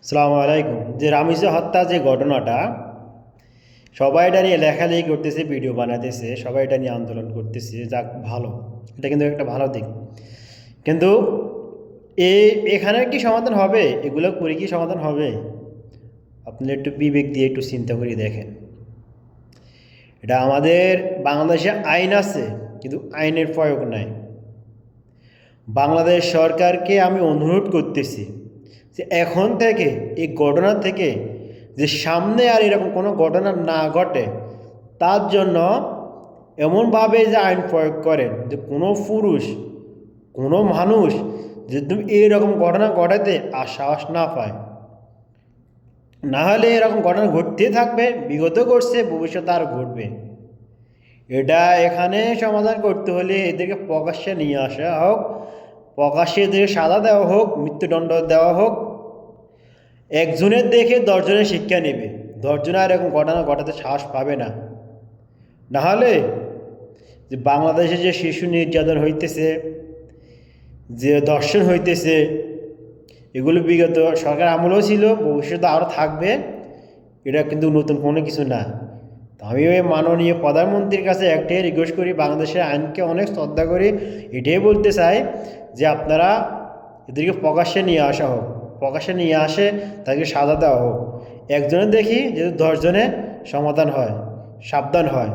আসসালামু আলাইকুম। যে রামিজ হত্যা যে ঘটনাটা, সবাই এটা নিয়ে লেখালেখি করতেছে, ভিডিও বানাতেছে, সবাই এটা নিয়ে আন্দোলন করতেছে। যাক, ভালো, এটা কিন্তু একটা ভালো দিক। কিন্তু এই এখানে কি সমাধান হবে? এগুলো করে কি সমাধান হবে? আপনি একটু বিবেক দিয়ে একটু চিন্তা করে দেখেন। এটা আমাদের বাংলাদেশে আইন আছে, কিন্তু আইনের প্রয়োগ নাই। বাংলাদেশ সরকারকে আমি অনুরোধ করতেছি যে এখন থেকে এই ঘটনা থেকে যে সামনে আর এরকম কোনো ঘটনা না ঘটে, তার জন্য এমনভাবে যে আইন প্রয়োগ করেন যে কোনো পুরুষ, কোনো মানুষ যে তুমি এইরকম ঘটনা ঘটাতে আর সাহস না পায়। না হলে এরকম ঘটনা ঘটতেই থাকবে, বিগত করছে, ভবিষ্যতে আর ঘটবে। এটা এখানে সমাধান করতে হলে এদেরকে প্রকাশ্যে নিয়ে আসা হোক, প্রকাশ্যে এদেরকে সাজা দেওয়া হোক, মৃত্যুদণ্ড দেওয়া হোক। একজনের দেখে 10 জনের শিক্ষা নেবে, 10 জন আর এরকম ঘটনা ঘটাতে সাহস পাবে না। নাহলে যে বাংলাদেশে যে শিশু নির্যাতন হইতেছে, যে ধর্ষণ হইতেছে, এগুলো বিগত সরকার আমলেও ছিল, ভবিষ্যতে আরও থাকবে। এটা কিন্তু নতুন কোনো কিছু না। তো আমি ওই মাননীয় প্রধানমন্ত্রীর কাছে একটাই রিকোয়েস্ট করি, বাংলাদেশের আইনকে অনেক শ্রদ্ধা করি, এটাই বলতে চাই যে আপনারা এদেরকে প্রকাশ্যে নিয়ে আসা হোক, প্রকাশ্যে নিয়ে আসে তাদেরকে সাজা দেওয়া হোক। একজনের দেখি যেহেতু 10 জনের সমাধান হয়, সাবধান হয়।